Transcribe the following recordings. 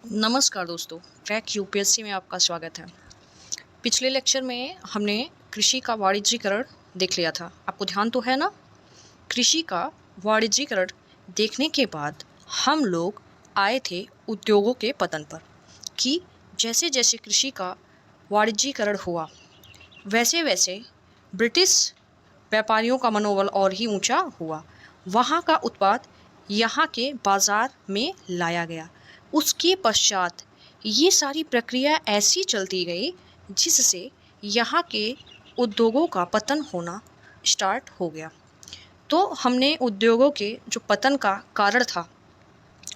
नमस्कार दोस्तों, track UPSC में आपका स्वागत है। पिछले लेक्चर में हमने कृषि का वाणिज्यीकरण देख लिया था। आपको ध्यान तो है ना? कृषि का वाणिज्यीकरण देखने के बाद हम लोग आए थे उद्योगों के पतन पर कि जैसे जैसे कृषि का वाणिज्यीकरण हुआ वैसे वैसे ब्रिटिश व्यापारियों का मनोबल और ही ऊंचा हुआ। वहाँ का उत्पाद यहाँ के बाज़ार में लाया गया। उसके पश्चात ये सारी प्रक्रिया ऐसी चलती गई जिससे यहाँ के उद्योगों का पतन होना स्टार्ट हो गया। तो हमने उद्योगों के जो पतन का कारण था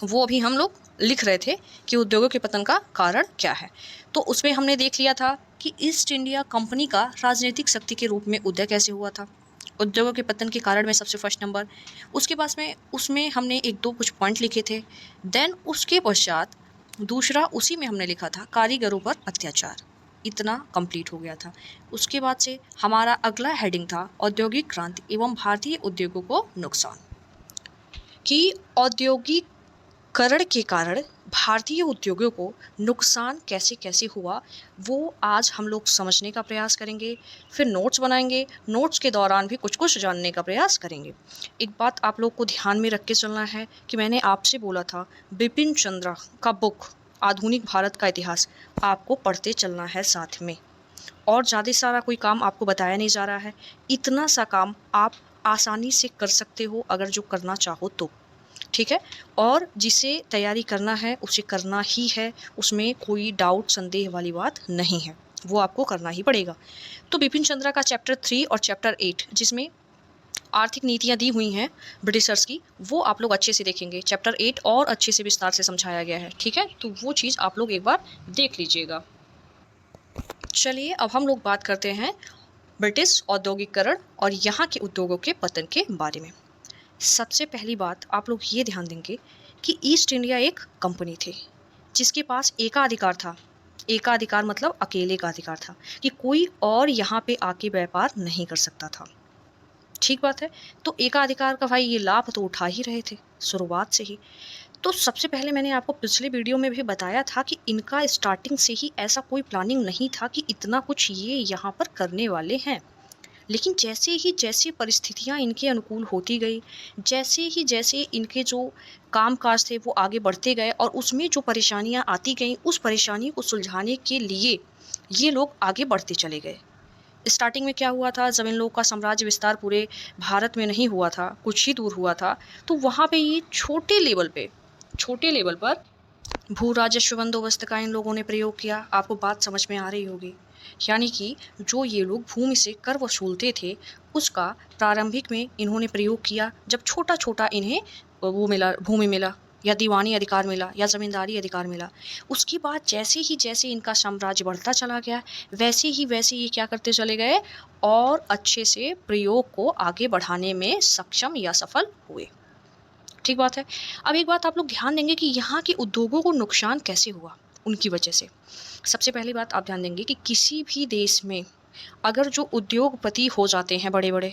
वो अभी हम लोग लिख रहे थे कि उद्योगों के पतन का कारण क्या है। तो उसमें हमने देख लिया था कि ईस्ट इंडिया कंपनी का राजनीतिक शक्ति के रूप में उदय कैसे हुआ था। उद्योगों के पतन के कारण में सबसे फर्स्ट नंबर, उसके पास में उसमें हमने एक दो कुछ पॉइंट लिखे थे। देन उसके पश्चात दूसरा उसी में हमने लिखा था कारीगरों पर अत्याचार। इतना कंप्लीट हो गया था। उसके बाद से हमारा अगला हेडिंग था औद्योगिक क्रांति एवं भारतीय उद्योगों को नुकसान, कि औद्योगिकरण के कारण भारतीय उद्योगों को नुकसान कैसे कैसे हुआ वो आज हम लोग समझने का प्रयास करेंगे। फिर नोट्स बनाएंगे, नोट्स के दौरान भी कुछ कुछ जानने का प्रयास करेंगे। एक बात आप लोग को ध्यान में रख के चलना है कि मैंने आपसे बोला था बिपिन चंद्रा का बुक आधुनिक भारत का इतिहास आपको पढ़ते चलना है साथ में, और ज़्यादा सारा कोई काम आपको बताया नहीं जा रहा है। इतना सा काम आप आसानी से कर सकते हो अगर जो करना चाहो तो, ठीक है। और जिसे तैयारी करना है उसे करना ही है, उसमें कोई डाउट संदेह वाली बात नहीं है, वो आपको करना ही पड़ेगा। तो बिपिन चंद्रा का चैप्टर 3 और चैप्टर 8 जिसमें आर्थिक नीतियाँ दी हुई हैं ब्रिटिशर्स की, वो आप लोग अच्छे से देखेंगे। चैप्टर 8 और अच्छे से विस्तार से समझाया गया है, ठीक है। तो वो चीज़ आप लोग एक बार देख लीजिएगा। चलिए अब हम लोग बात करते हैं ब्रिटिश औद्योगिकरण और यहाँ के उद्योगों के पतन के बारे में। सबसे पहली बात आप लोग ये ध्यान देंगे कि ईस्ट इंडिया एक कंपनी थी जिसके पास एकाधिकार था। एकाधिकार मतलब अकेले का अधिकार था कि कोई और यहाँ पे आके व्यापार नहीं कर सकता था, ठीक बात है। तो एकाधिकार का भाई ये लाभ तो उठा ही रहे थे शुरुआत से ही। तो सबसे पहले मैंने आपको पिछले वीडियो में भी बताया था कि इनका स्टार्टिंग से ही ऐसा कोई प्लानिंग नहीं था कि इतना कुछ ये यहाँ पर करने वाले हैं। लेकिन जैसे परिस्थितियाँ इनके अनुकूल होती गई, जैसे इनके जो काम-काज थे वो आगे बढ़ते गए और उसमें जो परेशानियाँ आती गईं, उस परेशानी को सुलझाने के लिए ये लोग आगे बढ़ते चले गए। स्टार्टिंग में क्या हुआ था, जब इन लोगों का साम्राज्य विस्तार पूरे भारत में नहीं हुआ था, कुछ ही दूर हुआ था, तो वहाँ पे ये छोटे लेवल पर भू राजस्व बंदोबस्त का इन लोगों ने प्रयोग किया। आपको बात समझ में आ रही होगी। यानी कि जो ये लोग भूमि से कर वसूलते थे उसका प्रारंभिक में इन्होंने प्रयोग किया। जब छोटा छोटा इन्हें वो मिला, भूमि मिला या दीवानी अधिकार मिला या ज़मींदारी अधिकार मिला, उसके बाद जैसे इनका साम्राज्य बढ़ता चला गया वैसे ये क्या करते चले गए और अच्छे से प्रयोग को आगे बढ़ाने में सक्षम या सफल हुए, ठीक बात है। अब एक बात आप लोग ध्यान देंगे कि यहाँ के उद्योगों को नुकसान कैसे हुआ उनकी वजह से। सबसे पहली बात आप ध्यान देंगे कि किसी भी देश में अगर जो उद्योगपति हो जाते हैं बड़े बड़े,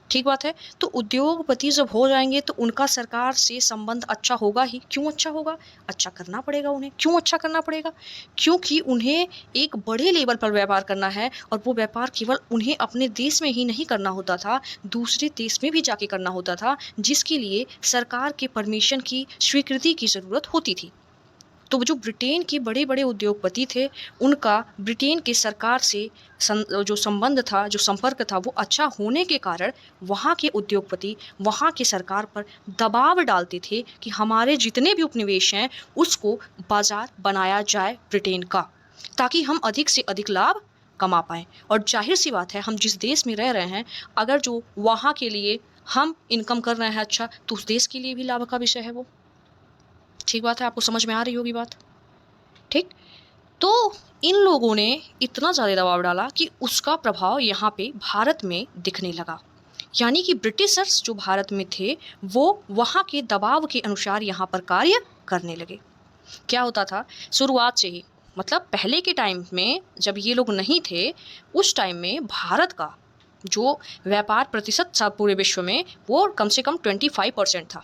ठीक बात है, तो उद्योगपति जब हो जाएंगे तो उनका सरकार से संबंध अच्छा होगा ही। क्यों अच्छा होगा? अच्छा करना पड़ेगा उन्हें। क्यों अच्छा करना पड़ेगा? क्योंकि उन्हें एक बड़े लेवल पर व्यापार करना है और वो व्यापार केवल उन्हें अपने देश में ही नहीं करना होता था, दूसरे देश में भी जाके करना होता था, जिसके लिए सरकार के परमिशन की, स्वीकृति की ज़रूरत होती थी। तो जो ब्रिटेन के बड़े बड़े उद्योगपति थे उनका ब्रिटेन के सरकार से जो संबंध था, जो संपर्क था, वो अच्छा होने के कारण वहाँ के उद्योगपति वहाँ की सरकार पर दबाव डालते थे कि हमारे जितने भी उपनिवेश हैं उसको बाजार बनाया जाए ब्रिटेन का, ताकि हम अधिक से अधिक लाभ कमा पाएँ। और जाहिर सी बात है, हम जिस देश में रह रहे हैं अगर जो वहाँ के लिए हम इनकम कर रहे हैं अच्छा, तो उस देश के लिए भी लाभ का विषय है वो, ठीक बात है। आपको समझ में आ रही होगी बात, ठीक। तो इन लोगों ने इतना ज़्यादा दबाव डाला कि उसका प्रभाव यहाँ पे भारत में दिखने लगा। यानी कि ब्रिटिशर्स जो भारत में थे वो वहाँ के दबाव के अनुसार यहाँ पर कार्य करने लगे। क्या होता था शुरुआत से ही, मतलब पहले के टाइम में जब ये लोग नहीं थे उस टाइम में भारत का जो व्यापार प्रतिशत था पूरे विश्व में वो कम से कम 25% था,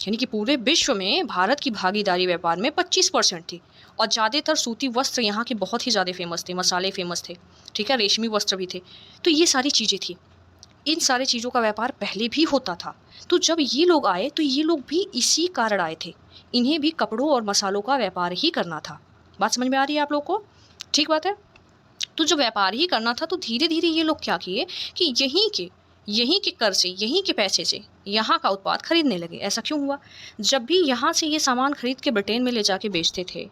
यानी कि पूरे विश्व में भारत की भागीदारी व्यापार में 25% थी। और ज़्यादातर सूती वस्त्र यहाँ के बहुत ही ज़्यादा फेमस थे, मसाले फेमस थे, ठीक है, रेशमी वस्त्र भी थे। तो ये सारी चीज़ें थी। इन सारी चीज़ों का व्यापार पहले भी होता था। तो जब ये लोग आए तो ये लोग भी इसी कारण आए थे। इन्हें भी कपड़ों और मसालों का व्यापार ही करना था। बात समझ में आ रही है आप लोग को? ठीक बात है। तो जो व्यापार ही करना था तो धीरे धीरे ये लोग क्या किए कि यहीं के कर से, यहीं के पैसे से यहाँ का उत्पाद खरीदने लगे। ऐसा क्यों हुआ? जब भी यहाँ से ये सामान खरीद के ब्रिटेन में ले जाके बेचते थे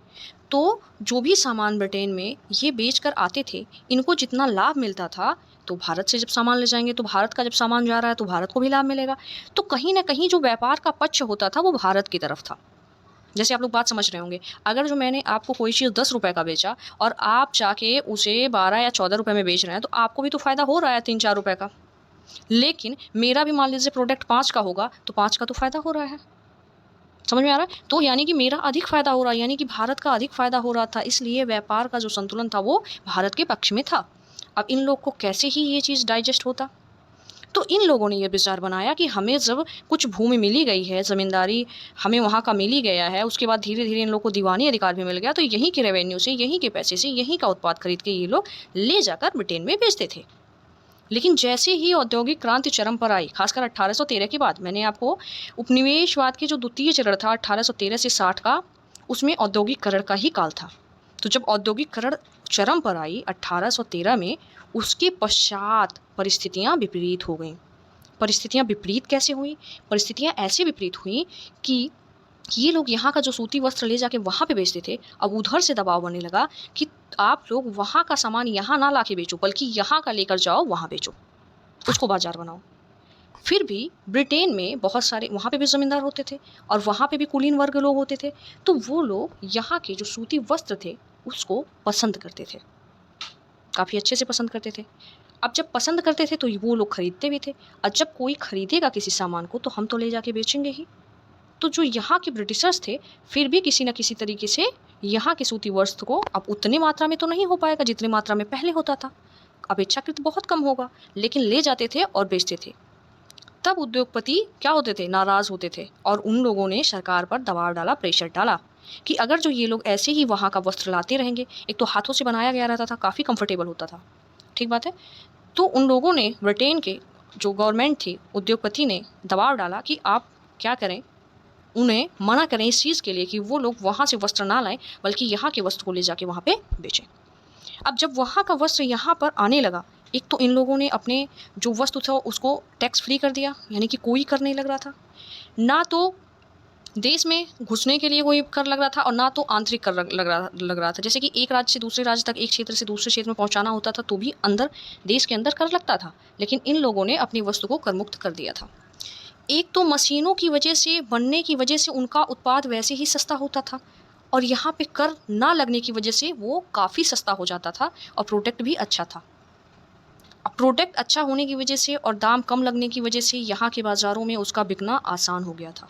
तो जो भी सामान ब्रिटेन में ये बेच कर आते थे, इनको जितना लाभ मिलता था, तो भारत से जब सामान ले जाएंगे तो भारत का जब सामान जा रहा है तो भारत को भी लाभ मिलेगा। तो कहीं ना कहीं जो व्यापार का पक्ष होता था वो भारत की तरफ था। जैसे आप लोग बात समझ रहे होंगे, अगर जो मैंने आपको कोई चीज़ 10 रुपए का बेचा और आप जाके उसे 12 या 14 रुपए में बेच रहे हैं, तो आपको भी तो फ़ायदा हो रहा है 3-4 रुपए का। लेकिन मेरा भी मान लीजिए प्रोडक्ट 5 का होगा तो 5 का तो फ़ायदा हो रहा है। समझ में आ रहा है? तो यानी कि मेरा अधिक फ़ायदा हो रहा है, यानी कि भारत का अधिक फ़ायदा हो रहा था, इसलिए व्यापार का जो संतुलन था वो भारत के पक्ष में था। अब इन लोग को कैसे ही ये चीज़ डाइजेस्ट होता? तो इन लोगों ने ये विचार बनाया कि हमें जब कुछ भूमि मिली गई है, ज़मींदारी हमें वहाँ का मिल ही गया है, उसके बाद धीरे धीरे इन लोग को दीवानी अधिकार भी मिल गया, तो यहीं के रेवेन्यू से, यहीं के पैसे से, यहीं का उत्पाद खरीद के ये लोग ले जाकर ब्रिटेन में बेचते थे। लेकिन जैसे ही औद्योगिक क्रांति चरम पर आई, खासकर 1813 के बाद, मैंने आपको उपनिवेशवाद के जो द्वितीय चरण था 1813 से 60 का, उसमें औद्योगिकरण का ही काल था। तो जब औद्योगिकरण चरम पर आई 1813 में, उसके पश्चात परिस्थितियां विपरीत हो गईं। परिस्थितियां विपरीत कैसे हुई? परिस्थितियां ऐसे विपरीत हुई कि ये लोग यहाँ का जो सूती वस्त्र ले जाके वहाँ पे बेचते थे, अब उधर से दबाव बनने लगा कि आप लोग वहाँ का सामान यहाँ ना ला के बेचो, बल्कि यहाँ का लेकर जाओ, वहाँ बेचो, उसको बाजार बनाओ। फिर भी ब्रिटेन में बहुत सारे, वहाँ पे भी ज़मींदार होते थे और वहाँ पे भी कुलीन वर्ग लोग होते थे, तो वो लोग यहाँ के जो सूती वस्त्र थे उसको पसंद करते थे, काफ़ी अच्छे से पसंद करते थे। अब जब पसंद करते थे तो वो लोग खरीदते भी थे, और जब कोई खरीदेगा किसी सामान को तो हम तो ले जाके बेचेंगे ही। तो जो यहाँ के ब्रिटिशर्स थे, फिर भी किसी न किसी तरीके से यहाँ के सूती वस्त्र को, अब उतनी मात्रा में तो नहीं हो पाएगा जितनी मात्रा में पहले होता था, अपेक्षाकृत बहुत कम होगा, लेकिन ले जाते थे और बेचते थे। तब उद्योगपति क्या होते थे? नाराज़ होते थे, और उन लोगों ने सरकार पर दबाव डाला, प्रेशर डाला कि अगर जो ये लोग ऐसे ही वहाँ का वस्त्र लाते रहेंगे, एक तो हाथों से बनाया गया रहता था, काफ़ी कंफर्टेबल होता था, ठीक बात है। तो उन लोगों ने, ब्रिटेन के जो गवर्नमेंट थी, उद्योगपति ने दबाव डाला कि आप क्या करें, उन्हें मना करें इस चीज़ के लिए कि वो लोग वहाँ से वस्त्र ना लाएं, बल्कि यहाँ के वस्त्र को ले जाके वहाँ पे बेचें। अब जब वहाँ का वस्त्र यहाँ पर आने लगा, एक तो इन लोगों ने अपने जो वस्तु था उसको टैक्स फ्री कर दिया, यानी कि कोई कर नहीं लग रहा था, ना तो देश में घुसने के लिए कोई कर लग रहा था और ना तो आंतरिक कर लग रहा था। जैसे कि एक राज्य से दूसरे राज्य तक, एक क्षेत्र से दूसरे क्षेत्र में पहुंचाना होता था तो भी अंदर, देश के अंदर कर लगता था, लेकिन इन लोगों ने अपनी वस्तु को कर मुक्त कर दिया था। एक तो मशीनों की वजह से, बनने की वजह से उनका उत्पाद वैसे ही सस्ता होता था, और यहाँ पे कर ना लगने की वजह से वो काफ़ी सस्ता हो जाता था, और प्रोडक्ट भी अच्छा था। अब प्रोडक्ट अच्छा होने की वजह से और दाम कम लगने की वजह से यहाँ के बाज़ारों में उसका बिकना आसान हो गया था,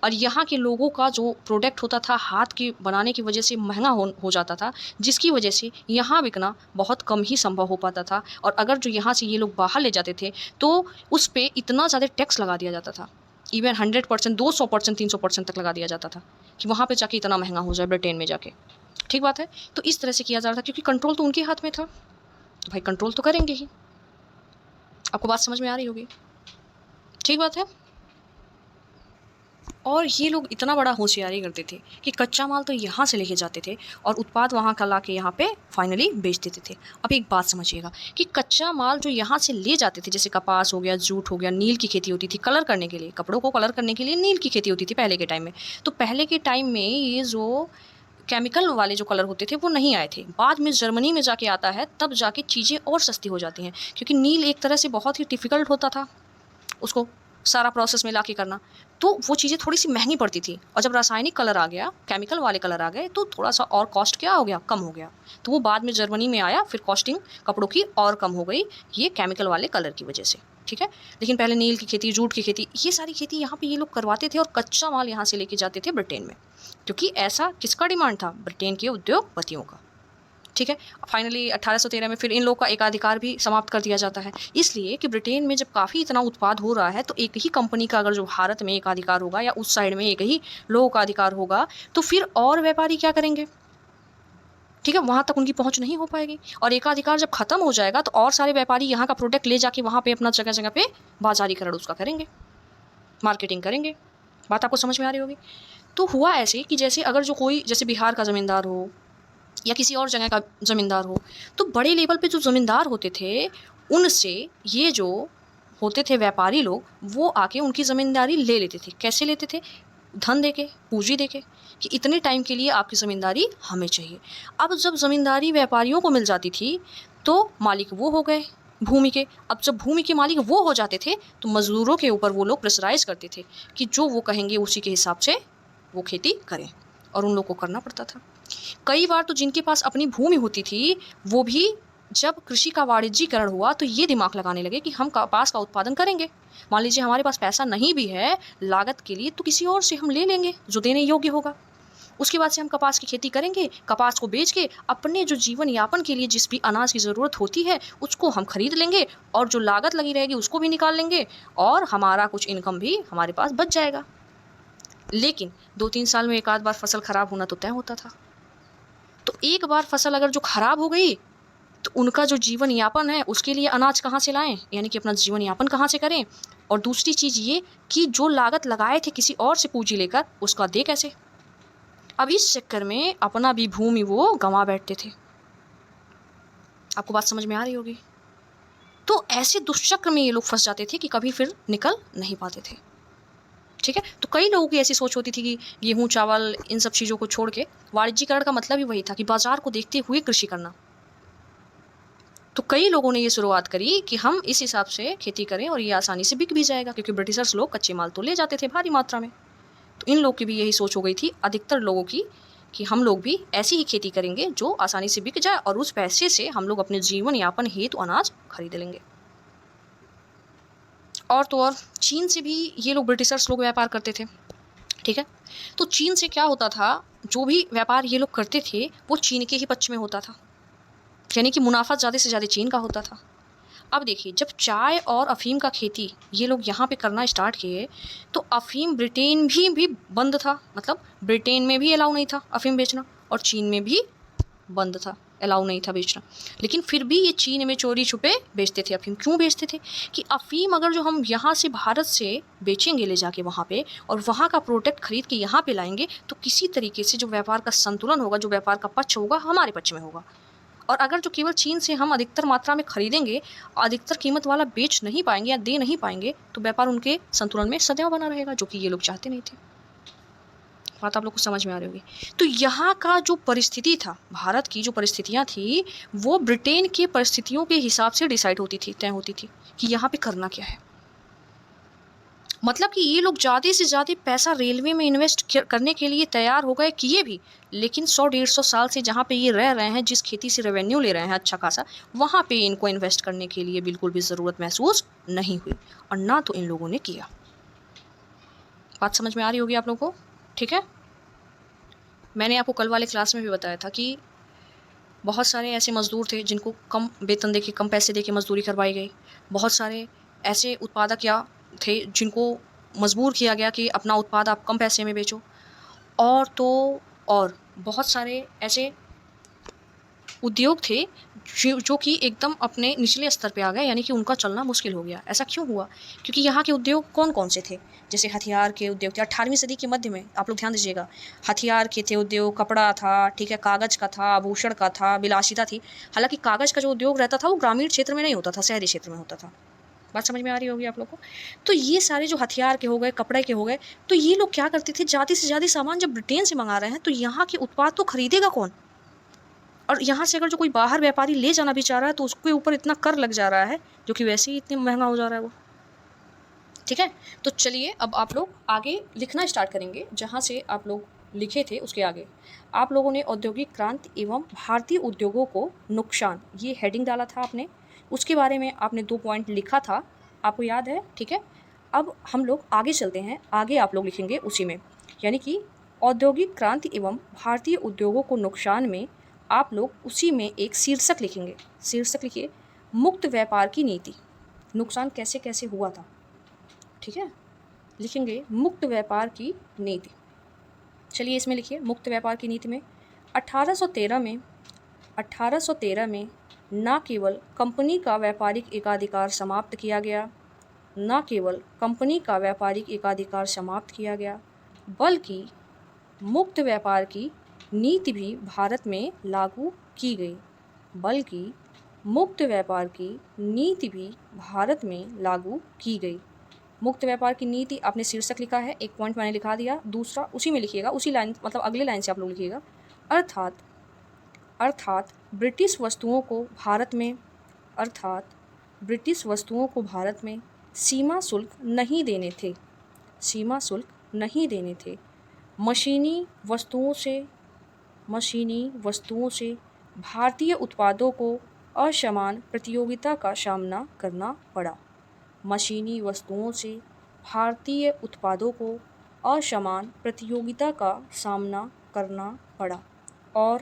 और यहाँ के लोगों का जो प्रोडक्ट होता था हाथ के बनाने की वजह से महंगा हो जाता था, जिसकी वजह से यहाँ बिकना बहुत कम ही संभव हो पाता था। और अगर जो यहाँ से ये लोग बाहर ले जाते थे तो उस पर इतना ज़्यादा टैक्स लगा दिया जाता था, इवन 100%, 200%, 300% तक लगा दिया जाता था कि वहाँ पर जाके इतना महंगा हो जाए ब्रिटेन में जाके, ठीक बात है। तो इस तरह से किया जा रहा था, क्योंकि कंट्रोल तो उनके हाथ में था, तो भाई कंट्रोल तो करेंगे ही। आपको बात समझ में आ रही होगी, ठीक बात है। और ये लोग इतना बड़ा होशियारी करते थे कि कच्चा माल तो यहाँ से लेके जाते थे और उत्पाद वहाँ का ला के यहाँ पे फाइनली बेच देते थे। अब एक बात समझिएगा कि कच्चा माल जो यहाँ से ले जाते थे, जैसे कपास हो गया, जूट हो गया, नील की खेती होती थी कलर करने के लिए, कपड़ों को कलर करने के लिए नील की खेती होती थी पहले के टाइम में। तो पहले के टाइम में ये जो केमिकल वाले जो कलर होते थे वो नहीं आए थे, बाद में जर्मनी में जाके आता है, तब जाके चीज़ें और सस्ती हो जाती हैं, क्योंकि नील एक तरह से बहुत ही डिफ़िकल्ट होता था उसको सारा प्रोसेस में लाके करना, तो वो चीज़ें थोड़ी सी महंगी पड़ती थी। और जब रासायनिक कलर आ गया, केमिकल वाले कलर आ गए, तो थोड़ा सा और कॉस्ट क्या हो गया, कम हो गया। तो वो बाद में जर्मनी में आया, फिर कॉस्टिंग कपड़ों की और कम हो गई, ये केमिकल वाले कलर की वजह से, ठीक है। लेकिन पहले नील की खेती, जूट की खेती, ये सारी खेती यहाँ पे ये लोग करवाते थे, और कच्चा माल यहाँ से लेके जाते थे ब्रिटेन में, क्योंकि ऐसा किसका डिमांड था? ब्रिटेन के उद्योगपतियों का, ठीक है। फाइनली 1813 में फिर इन लोगों का एकाधिकार भी समाप्त कर दिया जाता है, इसलिए कि ब्रिटेन में जब काफ़ी इतना उत्पाद हो रहा है तो एक ही कंपनी का अगर जो भारत में एकाधिकार होगा या उस साइड में एक ही लोगों का अधिकार होगा तो फिर और व्यापारी क्या करेंगे, ठीक है, वहाँ तक उनकी पहुँच नहीं हो पाएगी। और एकाधिकार जब खत्म हो जाएगा तो और सारे व्यापारी यहाँ का प्रोडक्ट ले जाके वहाँ पे अपना जगह जगह पे बाजारीकरण उसका करेंगे, मार्केटिंग करेंगे। बात आपको समझ में आ रही होगी। तो हुआ ऐसे कि जैसे अगर जो कोई जैसे बिहार का ज़मींदार हो या किसी और जगह का ज़मींदार हो, तो बड़े लेवल पे जो ज़मींदार होते थे उनसे ये जो होते थे व्यापारी लोग, वो आके उनकी ज़मींदारी ले लेते थे। कैसे लेते थे? धन देके, पूंजी देके, कि इतने टाइम के लिए आपकी ज़मींदारी हमें चाहिए। अब जब ज़मींदारी व्यापारियों को मिल जाती थी तो मालिक वो हो गए भूमि के। अब जब भूमि के मालिक वो हो जाते थे तो मज़दूरों के ऊपर वो लोग प्रेशराइज़ करते थे कि जो वो कहेंगे उसी के हिसाब से वो खेती करें, और उन लोग को करना पड़ता था। कई बार तो जिनके पास अपनी भूमि होती थी वो भी जब कृषि का वाणिज्यीकरण हुआ तो ये दिमाग लगाने लगे कि हम कपास का उत्पादन करेंगे। मान लीजिए हमारे पास पैसा नहीं भी है लागत के लिए तो किसी और से हम ले लेंगे जो देने योग्य होगा। उसके बाद से हम कपास की खेती करेंगे, कपास को बेच के अपने जो जीवन यापन के लिए जिस भी अनाज की ज़रूरत होती है उसको हम खरीद लेंगे, और जो लागत लगी रहेगी उसको भी निकाल लेंगे, और हमारा कुछ इनकम भी हमारे पास बच जाएगा। लेकिन 2-3 साल में एक आध बार फसल खराब होना तो तय होता था। तो एक बार फसल अगर जो खराब हो गई तो उनका जो जीवन यापन है उसके लिए अनाज कहाँ से लाएं, यानी कि अपना जीवन यापन कहाँ से करें। और दूसरी चीज़ ये कि जो लागत लगाए थे किसी और से पूंजी लेकर उसका दे कैसे। अब इस चक्कर में अपना भी भूमि वो गंवा बैठते थे। आपको बात समझ में आ रही होगी। तो ऐसे दुष्चक्र में ये लोग फंस जाते थे कि कभी फिर निकल नहीं पाते थे। ठीक है। तो कई लोगों की ऐसी सोच होती थी कि गेहूँ चावल इन सब चीज़ों को छोड़ के वाणिज्यीकरण का मतलब ही वही था कि बाजार को देखते हुए कृषि करना। तो कई लोगों ने ये शुरुआत करी कि हम इस हिसाब से खेती करें और ये आसानी से बिक भी जाएगा, क्योंकि ब्रिटिशर्स लोग कच्चे माल तो ले जाते थे भारी मात्रा में। तो इन लोग की भी यही सोच हो गई थी अधिकतर लोगों की कि हम लोग भी ऐसी ही खेती करेंगे जो आसानी से बिक जाए और उस पैसे से हम लोग अपने जीवन यापन हेतु अनाज खरीद लेंगे। और तो और चीन से भी ये लोग ब्रिटिशर्स लोग व्यापार करते थे। ठीक है। तो चीन से क्या होता था, जो भी व्यापार ये लोग करते थे वो चीन के ही पक्ष में होता था, यानी कि मुनाफा ज़्यादा से ज़्यादा चीन का होता था। अब देखिए जब चाय और अफ़ीम का खेती ये लोग यहाँ पे करना स्टार्ट किए तो अफ़ीम ब्रिटेन भी बंद था, मतलब ब्रिटेन में भी अलाउ नहीं था अफ़ीम बेचना और चीन में भी बंद था, अलाउ नहीं था बेचना। लेकिन फिर भी ये चीन में चोरी छुपे बेचते थे अफ़ीम। क्यों बेचते थे कि अफ़ीम अगर जो हम यहाँ से भारत से बेचेंगे ले जाके वहाँ पे और वहाँ का प्रोडक्ट खरीद के यहाँ पे लाएंगे तो किसी तरीके से जो व्यापार का संतुलन होगा, जो व्यापार का पक्ष होगा हमारे पक्ष में होगा। और अगर जो केवल चीन से हम अधिकतर मात्रा में खरीदेंगे, अधिकतर कीमत वाला बेच नहीं पाएंगे या दे नहीं पाएंगे तो व्यापार उनके संतुलन में सदैव बना रहेगा, जो कि ये लोग चाहते नहीं थे। बात आप लोग को समझ में आ रही होगी। तो यहाँ का जो परिस्थिति था, भारत की जो परिस्थितियाँ थी वो ब्रिटेन के परिस्थितियों के हिसाब से डिसाइड होती थी, तय होती थी कि यहाँ पे करना क्या है। मतलब कि ये लोग ज़्यादा से ज़्यादा पैसा रेलवे में इन्वेस्ट करने के लिए तैयार हो गए, किए भी, लेकिन 100-150 साल से जहाँ पे ये रह रहे हैं, जिस खेती से रेवेन्यू ले रहे हैं अच्छा खासा, वहाँ पे इनको इन्वेस्ट करने के लिए बिल्कुल भी ज़रूरत महसूस नहीं हुई और ना तो इन लोगों ने किया। बात समझ में आ रही होगी आप लोगों को। ठीक है। मैंने आपको कल वाले क्लास में भी बताया था कि बहुत सारे ऐसे मज़दूर थे जिनको कम वेतन देके, कम पैसे देके मजदूरी करवाई गई। बहुत सारे ऐसे उत्पादक या थे जिनको मजबूर किया गया कि अपना उत्पाद आप कम पैसे में बेचो। और तो और बहुत सारे ऐसे उद्योग थे जो कि एकदम अपने निचले स्तर पे आ गए, यानी कि उनका चलना मुश्किल हो गया। ऐसा क्यों हुआ? क्योंकि यहाँ के उद्योग कौन कौन से थे? जैसे हथियार के उद्योग थे 18वीं सदी के मध्य में, आप लोग ध्यान दीजिएगा। हथियार के थे उद्योग, कपड़ा था, ठीक है, कागज़ का था, आभूषण का था, विलासिता थी। हालांकि कागज़ का जो उद्योग रहता था वो ग्रामीण क्षेत्र में नहीं होता था, शहरी क्षेत्र में होता था। बात समझ में आ रही होगी आप लोग को। तो ये सारे जो हथियार के हो गए, कपड़े के हो गए, तो ये लोग क्या करते थे, ज़्यादा से ज़्यादा सामान जब ब्रिटेन से मंगा रहे हैं तो यहाँ के उत्पाद तो खरीदेगा कौन? और यहाँ से अगर जो कोई बाहर व्यापारी ले जाना भी चाह रहा है तो उसके ऊपर इतना कर लग जा रहा है जो कि वैसे ही इतनी महंगा हो जा रहा है वो। ठीक है। तो चलिए अब आप लोग आगे लिखना स्टार्ट करेंगे, जहाँ से आप लोग लिखे थे उसके आगे आप लोगों ने औद्योगिक क्रांति एवं भारतीय उद्योगों को नुकसान, ये हेडिंग डाला था आपने, उसके बारे में आपने 2 पॉइंट लिखा था, आपको याद है। ठीक है। अब हम लोग आगे चलते हैं, आगे आप लोग लिखेंगे उसी में, यानी कि औद्योगिक क्रांति एवं भारतीय उद्योगों को नुकसान में आप लोग उसी में एक शीर्षक लिखेंगे। शीर्षक लिखिए, मुक्त व्यापार की नीति, नुकसान कैसे कैसे हुआ था। ठीक है, लिखेंगे मुक्त व्यापार की नीति। चलिए इसमें लिखिए, मुक्त व्यापार की नीति में 1813 में न केवल कंपनी का व्यापारिक एकाधिकार समाप्त किया गया, न केवल कंपनी का व्यापारिक एकाधिकार समाप्त किया गया, बल्कि मुक्त व्यापार की नीति भी भारत में लागू की गई, बल्कि मुक्त व्यापार की नीति भी भारत में लागू की गई। मुक्त व्यापार की नीति आपने शीर्षक लिखा है, एक पॉइंट मैंने लिखा दिया, दूसरा उसी में लिखिएगा, उसी लाइन मतलब अगले लाइन से आप लोग लिखिएगा, अर्थात ब्रिटिश वस्तुओं को भारत में सीमा शुल्क नहीं देने थे। मशीनी वस्तुओं से भारतीय उत्पादों को असमान प्रतियोगिता का सामना करना पड़ा। मशीनी वस्तुओं से भारतीय उत्पादों को असमान प्रतियोगिता का सामना करना पड़ा और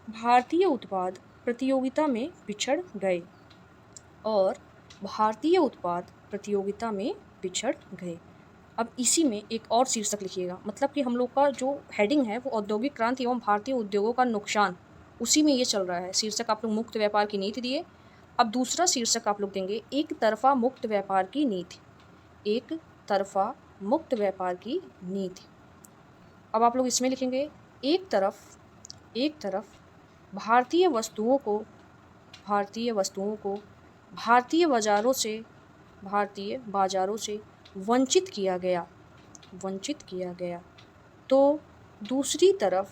भारतीय उत्पाद प्रतियोगिता में पिछड़ गए। अब इसी में एक और शीर्षक लिखिएगा, मतलब कि हम लोग का जो हेडिंग है वो औद्योगिक क्रांति एवं भारतीय उद्योगों का नुकसान, उसी में ये चल रहा है। शीर्षक आप लोग मुक्त व्यापार की नीति दिए। अब दूसरा शीर्षक आप लोग देंगे एक तरफा मुक्त व्यापार की नीति। अब आप लोग इसमें लिखेंगे, एक तरफ भारतीय वस्तुओं को भारतीय बाजारों से वंचित किया गया, तो दूसरी तरफ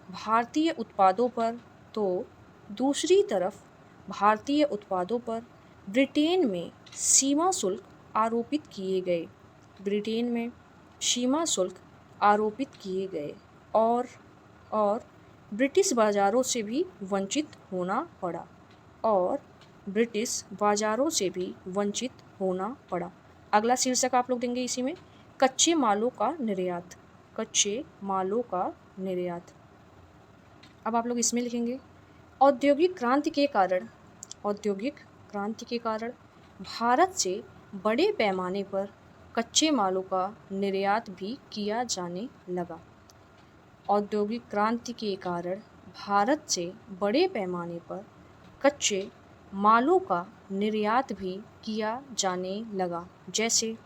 भारतीय उत्पादों पर ब्रिटेन में सीमा शुल्क आरोपित किए गए और ब्रिटिश बाजारों से भी वंचित होना पड़ा। अगला शीर्षक आप लोग देंगे इसी में, कच्चे मालों का निर्यात। अब आप लोग इसमें लिखेंगे, औद्योगिक क्रांति के कारण भारत से बड़े पैमाने पर कच्चे मालों का निर्यात भी किया जाने लगा। औद्योगिक क्रांति के कारण भारत से बड़े पैमाने पर कच्चे मालों का निर्यात भी किया जाने लगा, जैसे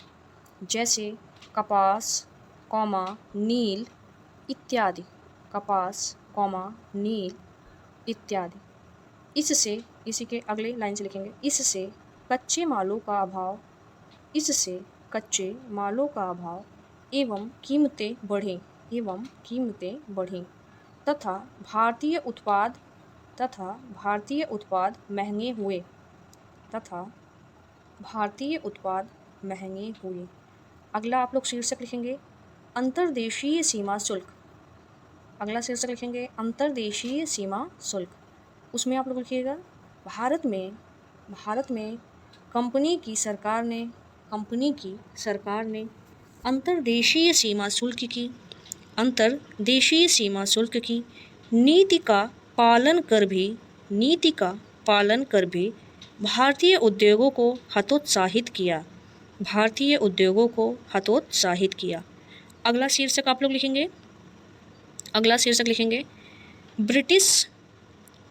कपास, नील इत्यादि। इसी के अगले लाइन से लिखेंगे, इससे कच्चे मालों का अभाव एवं कीमतें बढ़ीं तथा भारतीय उत्पाद महंगे हुए। अगला आप लोग शीर्षक लिखेंगे, अंतर्देशीय सीमा शुल्क। उसमें आप लोग लिखिएगा, भारत में कंपनी की सरकार ने अंतर्देशीय सीमा शुल्क की नीति का पालन कर भी भारतीय उद्योगों को हतोत्साहित किया। अगला शीर्षक आप लोग लिखेंगे,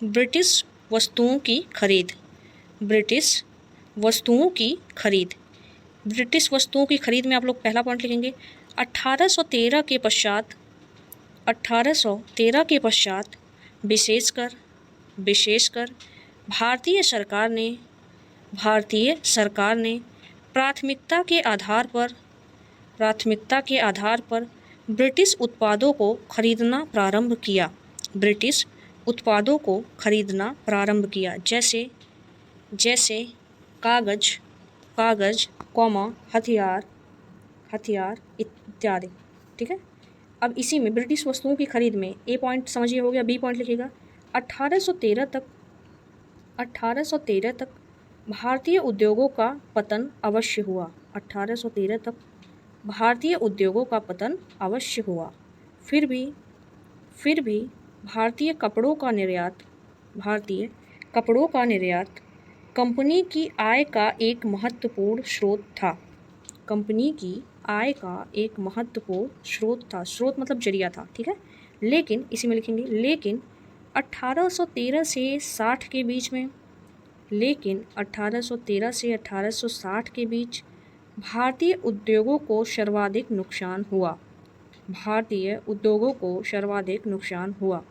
ब्रिटिश वस्तुओं की खरीद। ब्रिटिश वस्तुओं की खरीद में आप लोग पहला पॉइंट लिखेंगे, 1813 के पश्चात विशेषकर भारतीय सरकार ने प्राथमिकता के आधार पर ब्रिटिश उत्पादों को खरीदना प्रारंभ किया, जैसे कागज, हथियार इत्यादि। ठीक है, अब इसी में ब्रिटिश वस्तुओं की खरीद में ए पॉइंट समझिए हो गया, बी पॉइंट लिखिएगा, 1813 तक भारतीय उद्योगों का पतन अवश्य हुआ। 1813 तक भारतीय उद्योगों का पतन अवश्य हुआ, फिर भी भारतीय कपड़ों का निर्यात कंपनी की आय का एक महत्वपूर्ण स्रोत था। कंपनी की आय का एक महत्वपूर्ण स्रोत था। स्रोत मतलब जरिया था, ठीक है। लेकिन इसी में लिखेंगे, लेकिन 1813 से 60 के बीच में, लेकिन 1813 से 1860 के बीच भारतीय उद्योगों को सर्वाधिक नुकसान हुआ। भारतीय उद्योगों को सर्वाधिक नुकसान हुआ।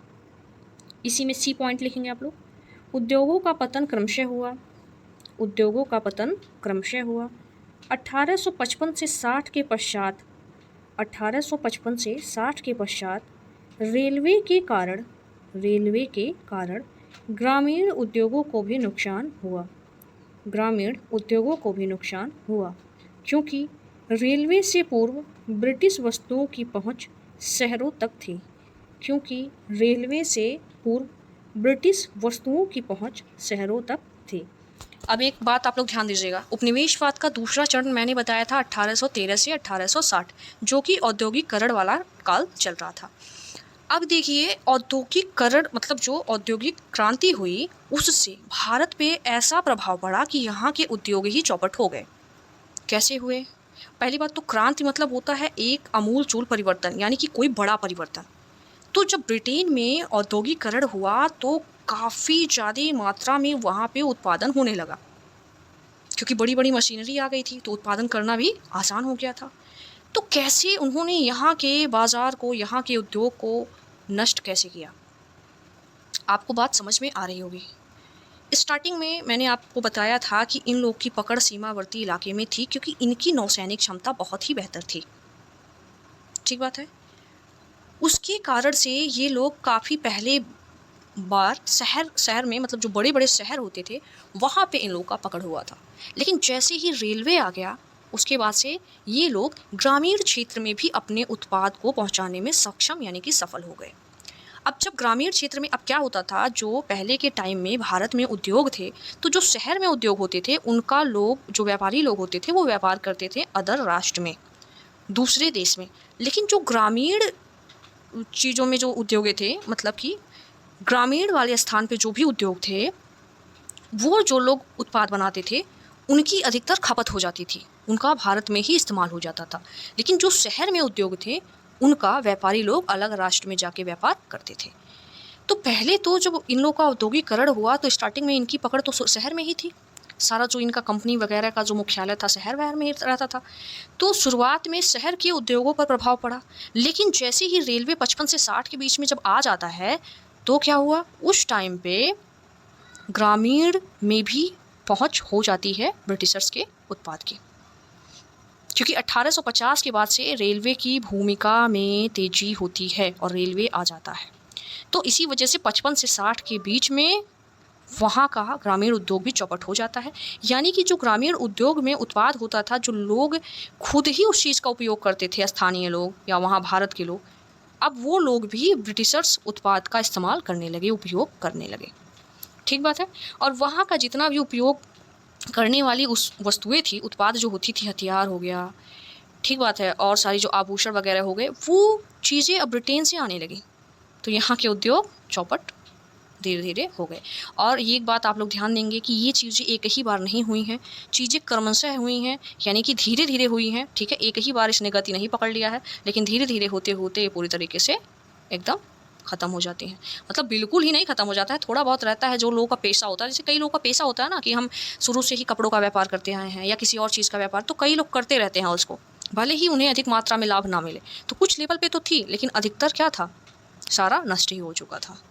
इसी में सी पॉइंट लिखेंगे आप लोग। उद्योगों का पतन क्रमशः हुआ। उद्योगों का पतन क्रमशः हुआ। 1855 से 60 के पश्चात 1855 से 60 के पश्चात रेलवे के कारण ग्रामीण उद्योगों को भी नुकसान हुआ। ग्रामीण उद्योगों को भी नुकसान हुआ क्योंकि रेलवे से पूर्व ब्रिटिश वस्तुओं की पहुंच शहरों तक थी। क्योंकि रेलवे से पूर्व ब्रिटिश वस्तुओं की पहुंच शहरों तक थी। अब एक बात आप लोग ध्यान दीजिएगा, उपनिवेशवाद का दूसरा चरण मैंने बताया था 1813 से 1860, जो कि औद्योगिकरण वाला काल चल रहा था। अब देखिए, औद्योगिकरण मतलब जो औद्योगिक क्रांति हुई, उससे भारत पे ऐसा प्रभाव पड़ा कि यहाँ के उद्योग ही चौपट हो गए। कैसे हुए? पहली बात तो क्रांति मतलब होता है एक आमूल-चूल परिवर्तन, यानी कि कोई बड़ा परिवर्तन। तो जब ब्रिटेन में औद्योगिकरण हुआ तो काफ़ी ज़्यादा मात्रा में वहाँ पे उत्पादन होने लगा, क्योंकि बड़ी बड़ी मशीनरी आ गई थी, तो उत्पादन करना भी आसान हो गया था। तो कैसे उन्होंने यहाँ के बाज़ार को, यहाँ के उद्योग को नष्ट कैसे किया? आपको बात समझ में आ रही होगी। स्टार्टिंग में मैंने आपको बताया था कि इन लोग की पकड़ सीमावर्ती इलाके में थी, क्योंकि इनकी नौसैनिक क्षमता बहुत ही बेहतर थी। ठीक बात है। उसके कारण से ये लोग काफ़ी पहले बार शहर में, मतलब जो बड़े बड़े शहर होते थे, वहाँ पे इन लोगों का पकड़ हुआ था। लेकिन जैसे ही रेलवे आ गया, उसके बाद से ये लोग ग्रामीण क्षेत्र में भी अपने उत्पाद को पहुँचाने में सक्षम, यानी कि सफल हो गए। अब जब ग्रामीण क्षेत्र में, अब क्या होता था, जो पहले के टाइम में भारत में उद्योग थे, तो जो शहर में उद्योग होते थे, उनका लोग, जो व्यापारी लोग होते थे, वो व्यापार करते थे अदर राष्ट्र में, दूसरे देश में। लेकिन जो ग्रामीण चीज़ों में जो उद्योग थे, मतलब कि ग्रामीण वाले स्थान पे जो भी उद्योग थे, वो जो लोग उत्पाद बनाते थे, उनकी अधिकतर खपत हो जाती थी, उनका भारत में ही इस्तेमाल हो जाता था। लेकिन जो शहर में उद्योग थे, उनका व्यापारी लोग अलग राष्ट्र में जाके व्यापार करते थे। तो पहले तो जब इन लोगों का औद्योगिकरण हुआ, तो स्टार्टिंग में इनकी पकड़ तो शहर में ही थी। सारा जो इनका कंपनी वगैरह का जो मुख्यालय था, शहर वहर में ही रहता था। तो शुरुआत में शहर के उद्योगों पर प्रभाव पड़ा। लेकिन जैसे ही रेलवे 55 से 60 के बीच में जब आ जाता है, तो क्या हुआ, उस टाइम पे ग्रामीण में भी पहुंच हो जाती है ब्रिटिशर्स के उत्पाद की, क्योंकि 1850 के बाद से रेलवे की भूमिका में तेजी होती है और रेलवे आ जाता है। तो इसी वजह से 55 से 60 के बीच में वहाँ का ग्रामीण उद्योग भी चौपट हो जाता है। यानी कि जो ग्रामीण उद्योग में उत्पाद होता था, जो लोग खुद ही उस चीज़ का उपयोग करते थे, स्थानीय लोग या वहाँ भारत के लोग, अब वो लोग भी ब्रिटिशर्स उत्पाद का इस्तेमाल करने लगे, उपयोग करने लगे। ठीक बात है। और वहाँ का जितना भी उपयोग करने वाली उस वस्तुएं थी, उत्पाद जो होती थी, हथियार हो गया, ठीक बात है, और सारी जो आभूषण वगैरह हो गए, वो चीज़ें अब ब्रिटेन से आने लगी। तो यहाँ के उद्योग चौपट धीरे धीरे हो गए। और ये एक बात आप लोग ध्यान देंगे कि ये चीज़ें एक ही बार नहीं हुई हैं, चीज़ें क्रमशः हुई हैं, यानी कि धीरे धीरे हुई हैं। ठीक है, एक ही बार इसने गति नहीं पकड़ लिया है, लेकिन धीरे धीरे होते होते ये पूरी तरीके से एकदम ख़त्म हो जाती हैं। मतलब बिल्कुल ही नहीं ख़त्म हो जाता है, थोड़ा बहुत रहता है। जो लोगों का पेशा होता है, जैसे कई लोगों का पेशा होता है ना, कि हम शुरू से ही कपड़ों का व्यापार करते आए हैं या किसी और चीज़ का व्यापार, तो कई लोग करते रहते हैं उसको, भले ही उन्हें अधिक मात्रा में लाभ ना मिले। तो कुछ लेवल पे तो थी, लेकिन अधिकतर क्या था, सारा नष्ट ही हो चुका था।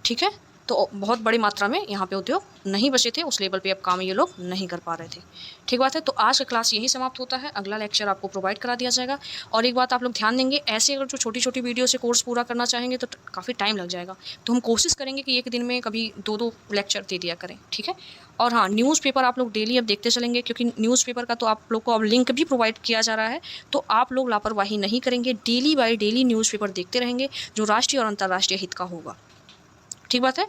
ठीक है, तो बहुत बड़ी मात्रा में यहाँ पे उद्योग नहीं बचे थे, उस लेवल पे अब काम ये लोग नहीं कर पा रहे थे। ठीक बात है। तो आज का क्लास यही समाप्त होता है, अगला लेक्चर आपको प्रोवाइड करा दिया जाएगा। और एक बात आप लोग ध्यान देंगे, ऐसे अगर जो छोटी छोटी वीडियो से कोर्स पूरा करना चाहेंगे तो काफ़ी टाइम लग जाएगा। तो हम कोशिश करेंगे कि एक दिन में कभी 2-2 लेक्चर दे दिया करें। ठीक है। और हाँ, न्यूज़पेपर आप लोग डेली अब देखते चलेंगे, क्योंकि न्यूज़पेपर का तो आप लोग को अब लिंक भी प्रोवाइड किया जा रहा है। तो आप लोग लापरवाही नहीं करेंगे, डेली बाय डेली न्यूज़पेपर देखते रहेंगे, जो राष्ट्रीय और अंतर्राष्ट्रीय हित का होगा। ठीक बात है,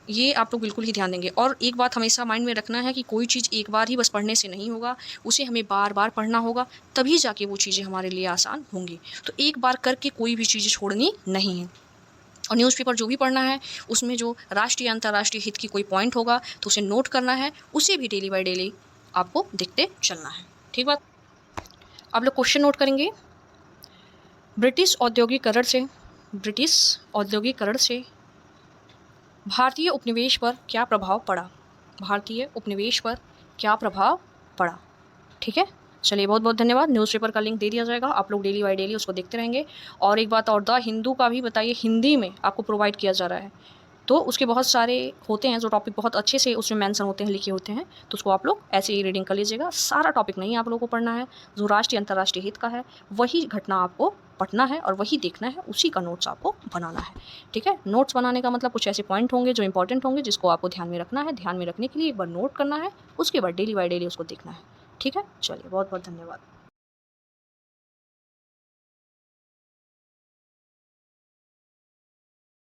ये आप लोग बिल्कुल ही ध्यान देंगे। और एक बात हमेशा माइंड में रखना है कि कोई चीज़ एक बार ही बस पढ़ने से नहीं होगा, उसे हमें बार बार पढ़ना होगा, तभी जाके वो चीज़ें हमारे लिए आसान होंगी। तो एक बार करके कोई भी चीज़ें छोड़नी नहीं है। और न्यूज़पेपर जो भी पढ़ना है उसमें जो राष्ट्रीय अंतर्राष्ट्रीय हित की कोई पॉइंट होगा तो उसे नोट करना है, उसे भी डेली बाय डेली आपको देखते चलना है। ठीक बात। आप लोग क्वेश्चन नोट करेंगे। ब्रिटिश औद्योगिकरण से भारतीय उपनिवेश पर क्या प्रभाव पड़ा? भारतीय उपनिवेश पर क्या प्रभाव पड़ा? ठीक है, चलिए बहुत बहुत धन्यवाद। न्यूज़पेपर का लिंक दे दिया जाएगा, आप लोग डेली बाय डेली उसको देखते रहेंगे। और एक बात और, द हिंदू का भी बताइए, हिंदी में आपको प्रोवाइड किया जा रहा है, तो उसके बहुत सारे होते हैं जो टॉपिक बहुत अच्छे से उसमें मेंशन होते हैं, लिखे होते हैं, तो उसको आप लोग ऐसे ही रीडिंग कर लीजिएगा। सारा टॉपिक नहीं आप लोगों को पढ़ना है, जो राष्ट्रीय अंतर्राष्ट्रीय हित का है वही घटना आपको पढ़ना है और वही देखना है, उसी का नोट्स आपको बनाना है। ठीक है, नोट्स बनाने का मतलब कुछ ऐसे पॉइंट होंगे जो इंपॉर्टेंट होंगे, जिसको आपको ध्यान में रखना है। ध्यान में रखने के लिए एक बार नोट करना है, उसके बाद डेली बाय डेली उसको देखना है। ठीक है, चलिए बहुत बहुत धन्यवाद।